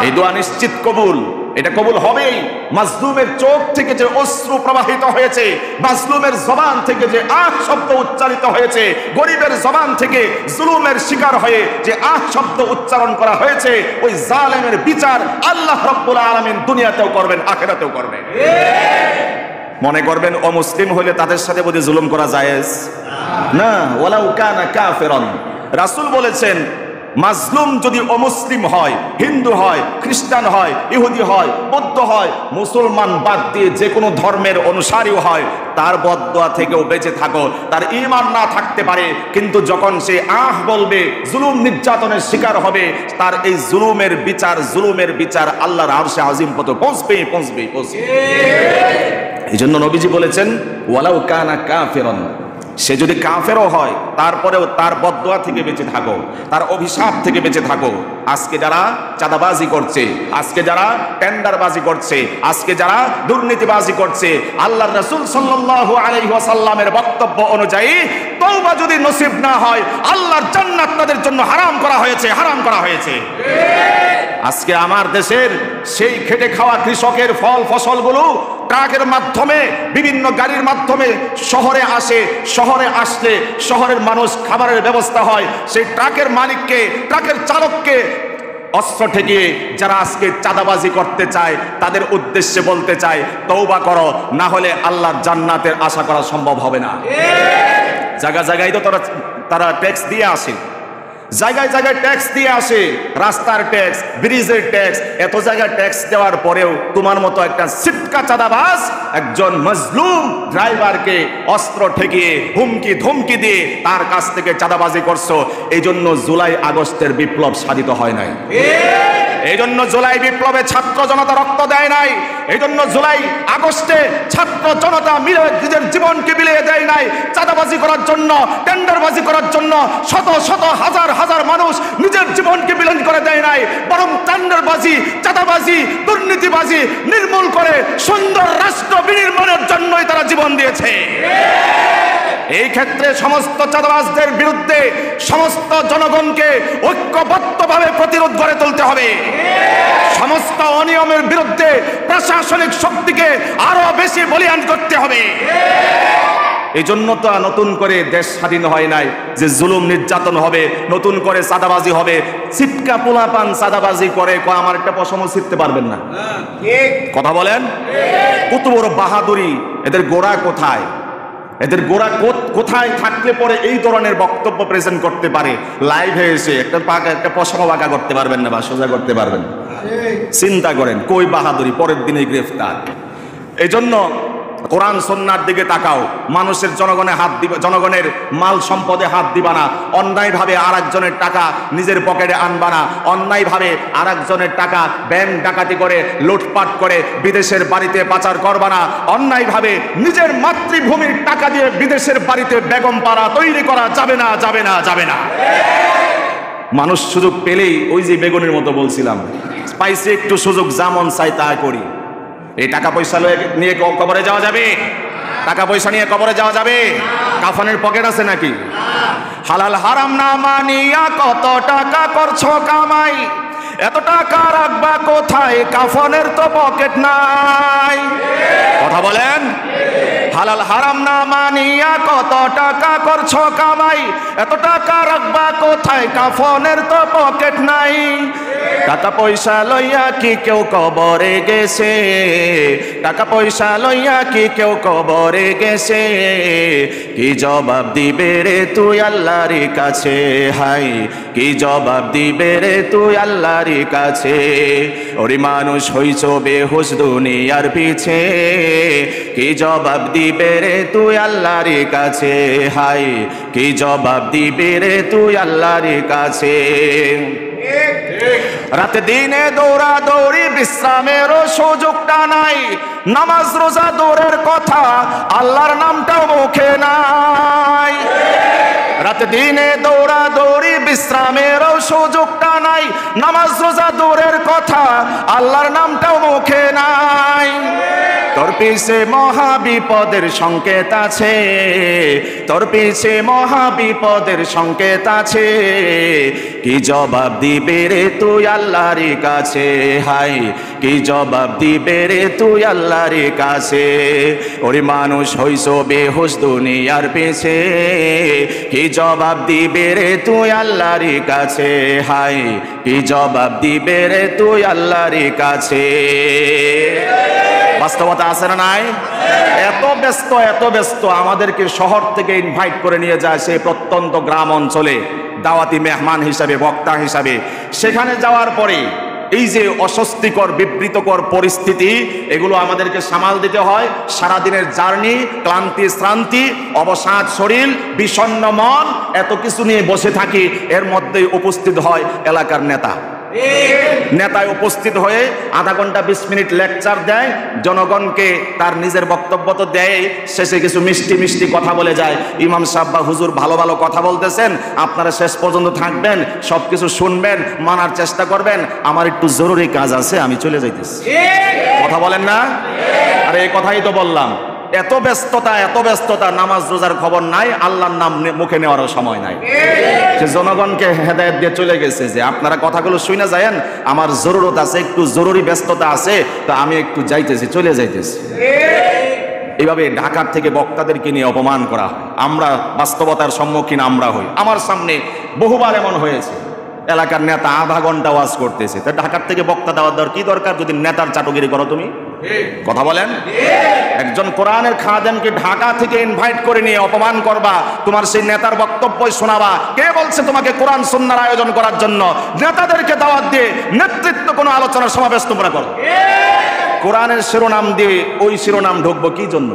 এই দোয়া নিশ্চিত কবুল, এটা কবুল হবেই। মাজলুমের চোখ থেকে যে অশ্রু প্রবাহিত হয়েছে, মাজলুমের জবান থেকে যে আহ শব্দ উচ্চারিত হয়েছে, গরিবের জবান থেকে জুলুমের শিকার হয়ে যে আহ শব্দ উচ্চারণ করা হয়েছে, ওই জালেমের বিচার আল্লাহ রাব্বুল আলামিন দুনিয়াতেও করবেন, আখিরাতেও করবেন। মনে করবেন অমুসলিম হলে তাদের সাথে বোধ জুলুম করা জায়েজ না, ওয়ালাউ কানা কাফিরান। রাসূল বলেছেন মাজলুম যদি অমুসলিম হয়, হিন্দু হয়, খ্রিস্টান হয়, ইহুদি হয়, বৌদ্ধ হয়, মুসলমান বাদ দিয়ে যে কোনো ধর্মের অনুসারী হয়, তার বদদুয়া থেকেও বেঁচে থাকো। তার ঈমান না থাকতে পারে, কিন্তু যখন সে আহ বলবে, জুলুম নির্যাতনের শিকার হবে, তার এই জুলুমের বিচার আল্লাহর আরশে আযীম পর্যন্ত পৌঁছবেই, পৌঁছবেই, পৌঁছবে। এই জন্য নবীজি বলেছেন ওয়ালাউ কানা কাফিরান, সে যদি কাফেরও হয় তারপরেও তার বদদুয়া থেকে বেঁচে থাকো, তার অভিশাপ থেকে বেঁচে থাকো। আজকে যারা চাঁদাবাজি করছে, আজকে যারা টেন্ডারবাজি করছে, আজকে যারা দুর্নীতিবাজি করছে, আল্লাহর রাসূল সাল্লাল্লাহু আলাইহি ওয়াসাল্লামের বক্তব্য অনুযায়ী তওবা যদি নসিব না হয়, আল্লাহর জান্নাত তাদের জন্য হারাম করা হয়েছে, হারাম করা হয়েছে। আজকে আমার দেশের সেই খেটে খাওয়া কৃষকের ফল ফসলগুলো ট্রাকের মাধ্যমে, বিভিন্ন গাড়ির মাধ্যমে শহরে আসে, শহরে আসলে শহরের মানুষ খাবারের ব্যবস্থা হয়। সেই ট্রাকের মালিককে, ট্রাকের চালককে অস্ত্র ঠেকিয়ে যারা আজকে চাঁদাবাজি করতে চায় তাদের উদ্দেশ্যে বলতে চায় তওবা করো, না হলে আল্লাহর জান্নাতের আশা করা সম্ভব হবে না। জায়গা জায়গায় তো তারা ট্যাক্স দিয়ে আসে, জায়গায় জায়গায় ট্যাক্স দিয়ে আসে, রাস্তার ট্যাক্স, ব্রিজের ট্যাক্স, এত জায়গায় ট্যাক্স দেওয়ার পরেও তোমার মতো একটা সিটকা চাঁদাবাজ একজন মাজলুম ড্রাইভারকে অস্ত্র ঠেকিয়ে হুমকি ধমকি দিয়ে তার কাছ থেকে চাঁদাবাজি করছো। এই জন্য জুলাই আগস্টের বিপ্লব সাধিত হয় নাই, এই জন্য জুলাই বিপ্লবে ছাত্র জনতা রক্ত দেয় নাই, এই জন্য জুলাই আগস্টে ছাত্র জনতা মিলে নিজের জীবনকে বিলিয়ে দেয় নাই চাঁদাবাজি করার জন্য, টেন্ডারবাজি করার জন্য। শত শত হাজার হাজার মানুষ নিজের জীবনকে বিলীন করে দেয় নাই, বরং টেন্ডারবাজি, চাঁদাবাজি, দুর্নীতিবাজি নির্মূল করে সুন্দর রাষ্ট্র বিনির্মাণের জন্যই তারা জীবন দিয়েছে। এই ক্ষেত্রে সমস্ত চাঁদাবাজদের বিরুদ্ধে সমস্ত জনগণকে ঐক্যবদ্ধভাবে প্রতিরোধ গড়ে তুলতে হবে। সমস্ত অনিয়মের বিরুদ্ধে প্রশাসনিক শক্তিকে আরো বেশি বলিয়ান করতে হবে। এই জন্য তো নতুন করে দেশ স্বাধীন হয় নাই যে জুলুম নির্যাতন হবে, নতুন করে চাঁদাবাজি হবে। ছিটকা পোলাপান চাঁদাবাজি করে, আমার একটা পশমও ছিটতে পারবেন না। কথা বলেন, কত বড় বাহাদুরি! এদের গোড়া কোথায়? এদের গোড়া কোথায় থাকলে পরে এই ধরনের বক্তব্য প্রেজেন্ট করতে পারে? লাইভে এসে একটা পশমও বাঁকা করতে পারবেন না বা সোজা করতে পারবেন না। চিন্তা করেন কই বাহাদুরি, পরের দিনে গ্রেফতার। এই জন্য কোরআন সুন্নাহর দিকে তাকাও। মানুষের জনগণের মাল সম্পদে হাত দিবা না। অন্যায়ভাবে আরেকজনের টাকা নিজের পকেটে আনবা না। অন্যায়ভাবে আরেকজনের টাকা ব্যাংক ডাকাতি করে লুটপাট করে বিদেশের বাড়িতে পাচার করবা না। অন্যায়ভাবে নিজের মাতৃভূমির টাকা দিয়ে বিদেশের বাড়িতে বেগম পাড়া তৈরি করা যাবে না, যাবে না, যাবে না। মানুষ সুযোগ পেলেই ওই যে বেগুনের মতো বলছিলাম, পাইছে একটু সুযোগ, যেমন চাই তা করি। এই টাকা পয়সা নিয়ে কবরে যাওয়া যাবে? টাকা পয়সা নিয়ে কবরে যাওয়া যাবে? কাফনের পকেট আছে নাকি? হালাল হারাম না মানিয়া কত টাকা করছো কামাই, এত টাকা রাখবা কোথায়? কাফনের তো পকেট নাই। কথা বলেন, হালাল হারাম না মানিয়া কত টাকা করছো কামাই, এত টাকা রাখবা কোথায়? কাফনের তো পকেট নাই। টাকা পয়সা লইয়া কি কেউ কবরে গেছে? টাকা পয়সা লইয়া কি কেউ কবরে গেছে? কি জবাব দিবে রে তুই আল্লাহর কাছে? হাই, কি জবাব দিবে রে তুই আল্লাহর কাছে? ওরে মানুষ হইছো বেহুশ দুনিয়ার পিছে, কি জবাব দিবে রে তুই আল্লাহর কাছে? হাই, কি জবাব দিবে রে তুই আল্লাহর কাছে? রাতে দিনে দৌড়া দৌড়ি, বিশ্রামেরও সুযোগটা নাই। নামাজ রোজা দূরের কথা, আল্লাহর নামটাও মুখে নাই। রাতে দিনে দৌড়া দৌড়ি, বিশ্রামেরও সুযোগটা নাই। নামাজ রোজা দূরের কথা, আল্লাহর নামটাও মুখে নাই। তোর পিছে মহা বিপদের সংকেত আছে, তোর পিছে মহা বিপদের সংকেত আছে। কি জবাব দিবে রে তুই আল্লাহর কাছে? হাই, কি জবাব দিবে রে তুই আল্লাহর কাছে? ওরে মানুষ হইছো বেহুশ দুনিয়ার পিছে, কি জবাব দিবে রে তুই আল্লাহর কাছে? হাই, কি জবাব দিবে রে তুই আল্লাহর কাছে? বাস্তবতা আছে না নাই? এত ব্যস্ত আমাদেরকে শহর থেকে ইনভাইট করে নিয়ে যায় সেই প্রত্যন্ত গ্রাম অঞ্চলে দাওয়াতি মেহমান হিসাবে, বক্তা হিসাবে। সেখানে যাওয়ার পরে এই যে অস্বস্তিকর বিবৃতকর পরিস্থিতি, এগুলো আমাদেরকে সামাল দিতে হয়। সারাদিনের জার্নি, ক্লান্তি শ্রান্তি, অবসাদ শরীর, বিষণ্ণ মন, এত কিছু নিয়ে বসে থাকি। এর মধ্যেই উপস্থিত হয় এলাকার নেতা। নেতায় উপস্থিত হয়ে আধা ঘন্টা 20 মিনিট লেকচার দেয় জনগণকে। তার নিজের বক্তব্য তো দেয়, শেষে কিছু মিষ্টি মিষ্টি কথা বলে যায়। ইমাম সাহেব বা হুজুর ভালো ভালো কথা বলতেছেন, আপনারা শেষ পর্যন্ত থাকবেন, সবকিছু শুনবেন, মানার চেষ্টা করবেন। আমার একটু জরুরি কাজ আছে, আমি চলে যাইতেছি। কথা বলেন না? আরে এই কথাই তো বললাম। এত ব্যস্ততা, নামাজ রোজার খবর নাই, আল্লাহর নাম মুখে নেওয়ারও সময় নাই। সে জনগণকে হেদায়েত দিয়ে চলে গেছে যে আপনারা কথাগুলো শুনে যায়েন, আমার জরুরত আছে, একটু জরুরি ব্যস্ততা আছে, তো আমি একটু যাইতেছি, চলে যাইতেছি। এইভাবে ঢাকার থেকে বক্তাদেরকে নিয়ে অপমান করা হয়। আমরা বাস্তবতার সম্মুখীন আমরা হই। আমার সামনে বহুবার এমন হয়েছে, এলাকার নেতা আধা ঘন্টা ওয়াজ করতেছে, তা ঢাকার থেকে বক্তা দেওয়ার কি দরকার যদি নেতার চাটুগিরি করো তুমি? কথা বলেন। একজন কোরআনের খাদেমকে ঢাকা থেকে ইনভাইট করে নিয়ে অপমান করবা, তোমার সেই নেতার বক্তব্যই শোনাবা। কে বলছে তোমাকে কোরআন সুন্নাহর আয়োজন করার জন্য? নেতাদেরকে দাওয়াত দিয়ে নেতৃত্ব কোনো আলোচনার সমাবেশ তোমরা করো। কোরআনের শিরোনাম দিয়ে ওই শিরোনাম ঢুকবো কি জন্য?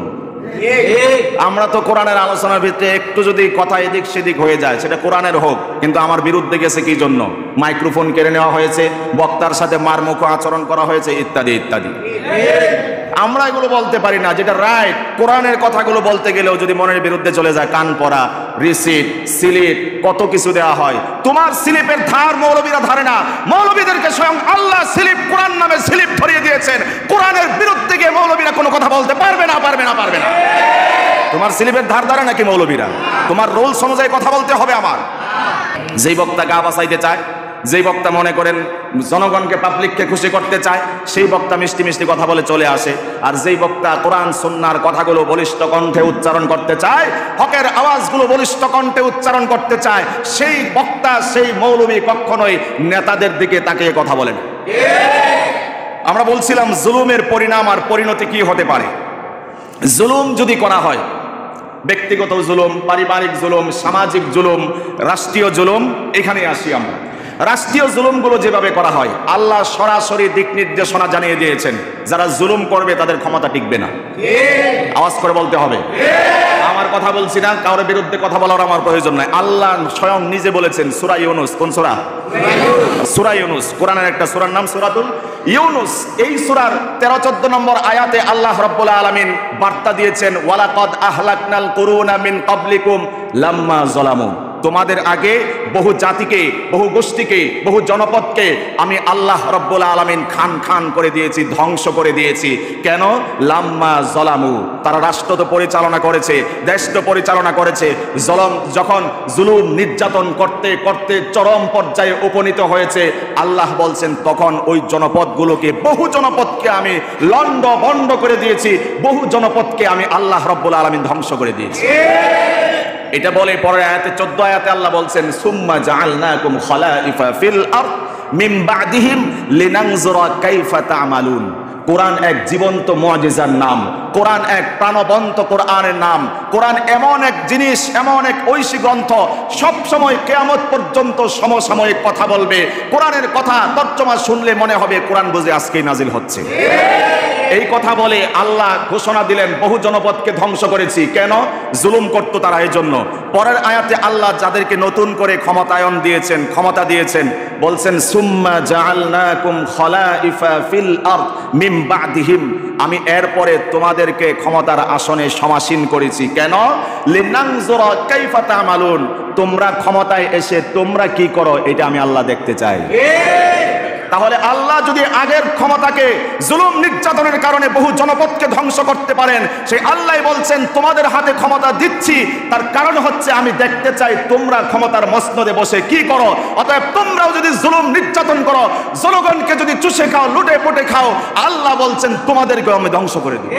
আমরা তো কোরআনের আলোচনার ভিতরে একটু যদি কথা এদিক সেদিক হয়ে যায়, সেটা কোরআনের হোক, কিন্তু আমার বিরুদ্ধে গেছে কি জন্য? মাইক্রোফোন কেড়ে নেওয়া হয়েছে, বক্তার সাথে মারমুখো আচরণ করা হয়েছে, ইত্যাদি ইত্যাদি। আমরা এগুলো বলতে পারি না, যেটা রাইট। কোরআনের কথাগুলো বলতে গেলেও যদি মনের বিরুদ্ধে চলে যায়, কান পড়া, রিসিট, স্লিপ, কত কিছু দেওয়া হয়। তোমার স্লিপের ধার মৌলবীরা ধারে না, মৌলবীদেরকে স্বয়ং আল্লাহ স্লিপ, কোরআন নামে স্লিপ ধরিয়ে দিয়েছেন। কোরআনের বিরুদ্ধে গিয়ে মৌলবীরা কোনো কথা বলতে পারবে না। তোমার স্লিপের ধার ধারে নাকি মৌলবীরা? তোমার রুলস অনুযায়ী কথা বলতে হবে আমার। যেই বক্তা গা বাঁচাইতে চায়, যেই বক্তা মনে করেন জনগণকে পাবলিককে খুশি করতে চায়, সেই বক্তা মিষ্টি মিষ্টি কথা বলে চলে আসে। আর যেই বক্তা কোরআন সুন্নাহর কথাগুলো বলিষ্ঠ কণ্ঠে উচ্চারণ করতে চায়, হকের আওয়াজগুলো বলিষ্ঠ কণ্ঠে উচ্চারণ করতে চায়, সেই বক্তা, সেই মৌলবী কখনোই নেতাদের দিকে তাকিয়ে কথা বলেন। আমরা বলছিলাম জুলুমের পরিণাম আর পরিণতি কি হতে পারে। জুলুম যদি করা হয়, ব্যক্তিগত জুলুম, পারিবারিক জুলুম, সামাজিক জুলুম, রাষ্ট্রীয় জুলুম, এখানে আসি আমরা। রাষ্ট্রীয় জুলুমগুলো যেভাবে করা হয়, আল্লাহ সরাসরি দিক নির্দেশনা জানিয়ে দিয়েছেন, যারা জুলুম করবে তাদের ক্ষমতা টিকবে না। আওয়াজ করে বলতে হবে। আমার কথা বলছি না, কারোর বিরুদ্ধে কথা বলার আমার প্রয়োজন নাই। আল্লাহ স্বয়ং নিজে বলেছেন সূরা ইউনূস। কোন সূরা? সূরা ইউনূস। কোরআনের একটা সূরার নাম সূরাতুল ইউনূস। এই সূরার 13-14 নম্বর আয়াতে আল্লাহ রাব্বুল আলামিন বার্তা দিয়েছেন, ওয়ালাকাদ আহলাকনাল কুরুনা মিন ক্বাবলিকুম লাম্মা যালামু। তোমাদের আগে বহু জাতিকে, বহু গোষ্ঠীকে, বহু জনপদকে আমি আল্লাহ রাব্বুল আলামিন খান খান করে দিয়েছি, ধ্বংস করে দিয়েছি। কেন? লাম্মা যালামু, তারা রাষ্ট্র তো পরিচালনা করেছে, দেশ তো পরিচালনা করেছে। যখন জুলুম নির্যাতন করতে করতে চরম পর্যায়ে উপনীত হয়েছে, আল্লাহ বলছেন তখন ওই জনপদগুলোকে, বহু জনপদকে আমি লন্ড বন্ড করে দিয়েছি, বহু জনপদকে আমি আল্লাহ রাব্বুল আলামিন ধ্বংস করে দিয়েছি। এটা বলে পরের আয়াতে 14 আয়াতে আল্লাহ বলছেন, সুম্মা জাআলনাকুম খালাইফা ফিল আরদ মিন বাদিহিম লিনানজুরা কাইফা তা'মালুন। কোরআন এক জীবন্ত মুআজিজার নাম, কোরআন এক প্রাণবন্ত কোরআনের নাম। কোরআন এমন এক জিনিস, এমন এক ঐশী গ্রন্থ, সব সময় কিয়ামত পর্যন্ত সমসাময়িক কথা বলবে। কোরআনের কথা তর্জমা শুনলে মনে হবে কোরআন বুঝে আজকেই নাজিল হচ্ছে। এই কথা বলে আল্লাহ ঘোষণা দিলেন, বহু জনপদকে ধ্বংস করেছি। কেন? জুলুম করত তারা, এই জন্য। পরের আয়াতে আল্লাহ যাদেরকে নতুন করে ক্ষমতায়ন দিয়েছেন, ক্ষমতা দিয়েছেন, বলছেন সুম্মা জাআলনাকুম খালাইফা ফিল আরদ মিন বাদিহিম। আমি এরপরে তোমাদেরকে ক্ষমতার আসনে সমাসীন করেছি। কেন? লিনানজুরা কাইফা তা'মালুন। তোমরা ক্ষমতায় এসে তোমরা কি করো, এটা আমি আল্লাহ দেখতে চাই। তাহলে আল্লাহ যদি আগের ক্ষমতাকে জুলুম নির্যাতনের কারণে বহু জনপদকে ধ্বংস করতে পারেন, সেই আল্লাহ বলছেন তোমাদের হাতে ক্ষমতা দিচ্ছি, তার কারণ হচ্ছে আমি দেখতে চাই তোমরা ক্ষমতার মসনদে বসে কি করো। অতএব তোমরাও যদি জুলুম নির্যাতন করো, জনগণকে যদি চুষে খাও, লুটে পুটে খাও, আল্লাহ বলছেন তোমাদেরকেও আমি ধ্বংস করে দেব।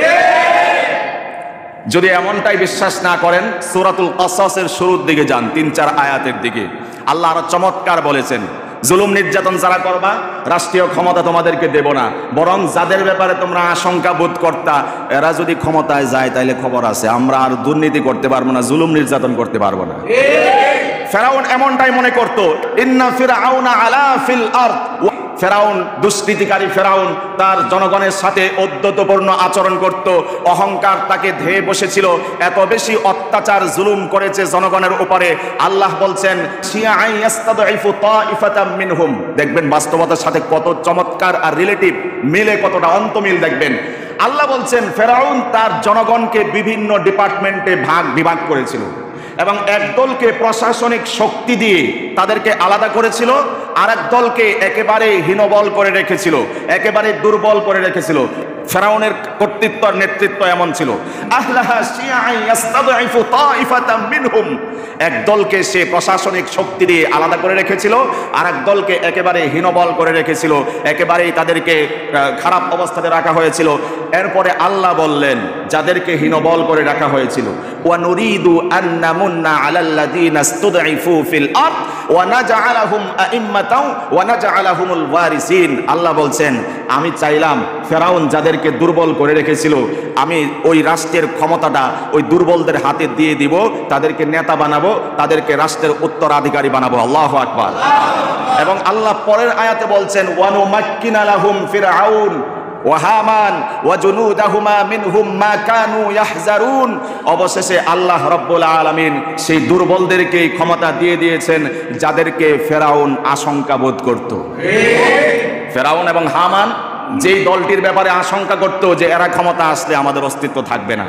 যদি এমনটাই বিশ্বাস না করেন, সূরাতুল কাসাসের শুরুর দিকে যান, 3-4 আয়াতের দিকে। আল্লাহ আরো চমৎকার বলেছেন, জুলুম নির্যাতন যারা করবা, রাষ্ট্রীয় ক্ষমতা তোমাদেরকে দেব না, বরং যাদের ব্যাপারে তোমরা আশঙ্কা বোধ করতা এরা যদি ক্ষমতায় যায় তাইলে খবর আছে, আমরা আর দুর্নীতি করতে পারবো না, জুলুম নির্যাতন করতে পারবো না। ফেরাউন এমনটাই মনে করত। ইন্না ফিরআউনা আলা ফিল আরদ। ফেরাউন, দুষ্কৃতিকারী ফেরাউন, তার জনগণের সাথে ঔদ্ধত্যপূর্ণ আচরণ করত, অহংকার তাকে ধেয়ে বসেছিল, এত বেশি অত্যাচার জুলুম করেছে জনগণের উপরে। আল্লাহ বলছেন শিয়াআন ইস্তাদঈফু তাইফাতাম মিনহুম। দেখবেন বাস্তবতার সাথে কত চমৎকার আর রিলেটিভ মিলে, কতটা অন্তমিল দেখবেন। আল্লাহ বলছেন ফেরাউন তার জনগণকে বিভিন্ন ডিপার্টমেন্টে বিভাগ করেছিল এবং এক দলকে প্রশাসনিক শক্তি দিয়ে তাদেরকে আলাদা করেছিল, আর এক দলকে একেবারে হীনবল করে রেখেছিল, একেবারে দুর্বল করে রেখেছিল। ফেরাউনের কর্তৃত্ব আর নেতৃত্ব এমন ছিল, আহলাহা শিয়াআন ইস্তাদঈফু তাইফাতাম মিনহুম। এক দলকে সে প্রশাসনিক শক্তি দিয়ে আলাদা করে রেখেছিল, আর এক দলকে একেবারে হীনবল করে রেখেছিল, একেবারেই তাদেরকে খারাপ অবস্থাতে রাখা হয়েছিল। এরপরে আল্লাহ বললেন যাদেরকে হীনবল করে রাখা হয়েছিল, ওয়া নুরিদু আন নামুন্না আলাল্লাযীনা ইসতুদঈফু ফিল আরদ ওয়া নাজআলাহুম আইম্মাতাও ওয়া নাজআলাহুমুল ওয়ারিসিন। আল্লাহ বলছেন আমি চাইলাম ফেরাউন যাদেরকে দুর্বল করে রেখেছিল, আমি ওই রাষ্ট্রের ক্ষমতাটা ওই দুর্বলদের হাতে দিয়ে দিব, তাদেরকে নেতা বানাবো, তাদেরকে রাষ্ট্রের উত্তরাধিকারী বানাবো। আল্লাহু আকবার। এবং আল্লাহ পরের আয়াতে বলছেন ওয়া নুমাক্কিনা লাহুম ফিরআউন ওয়া হামান ওয়া জুনুদাহুমা মিনহুম মা কানু ইয়াহজারুন। অবশেষে আল্লাহ রাব্বুল আলামিন সেই দুর্বলদেরকে ক্ষমতা দিয়ে দিয়েছেন যাদেরকে ফেরাউন আশঙ্কা বোধ করত। ফেরাউন এবং হামান যেই দলটির ব্যাপারে আশঙ্কা করত যে এরা ক্ষমতা আসলে আমাদের অস্তিত্ব থাকবে না,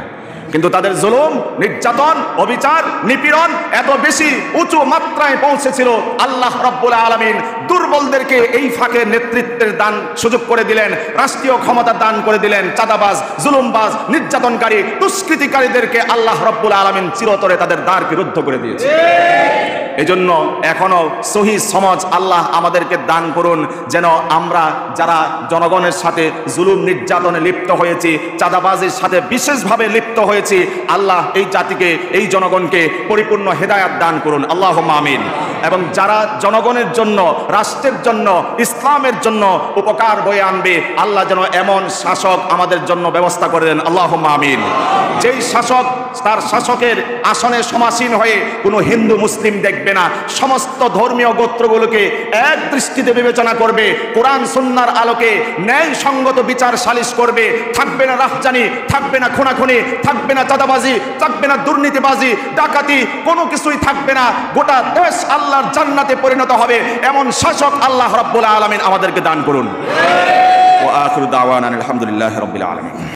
কিন্তু তাদের জুলুম, নির্যাতন, অবিচার, নিপীড়ন এত বেশি উঁচু মাত্রায় পৌঁছেছিল, আল্লাহ রাব্বুল আলামিন দুর্বলদেরকে এই ফাঁকে নেতৃত্বের দান সুযোগ করে দিলেন, রাষ্ট্রীয় ক্ষমতা দান করে দিলেন। চাঁদাবাজ, জুলুমবাজ, নির্যাতনকারী, দুষ্কৃতিকারীদেরকে আল্লাহ রাব্বুল আলামিন চিরতরে তাদের দ্বারকে রুদ্ধ করে দিয়েছে। এজন্য এখনো সহি সমাজ আল্লাহ আমাদেরকে দান করুন, যেন আমরা যারা জনগণের সাথে জুলুম নির্যাতনে লিপ্ত হয়েছি, চাঁদাবাজির সাথে বিশেষভাবে লিপ্ত হয়েছি, আল্লাহ এই জাতিকে, এই জনগণকে পরিপূর্ণ হেদায়াত দান করুন, আল্লাহুম্মা আমিন। এবং যারা জনগণের জন্য, রাষ্ট্রের জন্য, ইসলামের জন্য উপকার বয়ে আনবে, আল্লাহ যেন এমন শাসক আমাদের জন্য ব্যবস্থা করে দেন, আল্লাহুম্মা আমিন। যেই শাসক তার শাসকের আসনে সমাসীন হয়ে কোনো হিন্দু মুসলিম দেখবে না, সমস্ত ধর্মীয় গোত্রগুলোকে এক দৃষ্টিতে বিবেচনা করবে, কোরআন সুন্নাহর আলোকে ন্যায় সঙ্গত বিচার সালিশ করবে, থাকবে না রাহজানি, থাকবে না খুনাখুনি, থাকবে না চাঁদাবাজি, থাকবে না দুর্নীতিবাজি, ডাকাতি, কোনো কিছুই থাকবে না। গোটা দেশ আল্লাহর জান্নাতে পরিণত হবে, এমন শাসক আল্লাহ রাব্বুল আলামিন আমাদেরকে দান করুন। ওয়া আখিরু দাওয়ানা আলহামদুলিল্লাহি রাব্বিল আলামিন।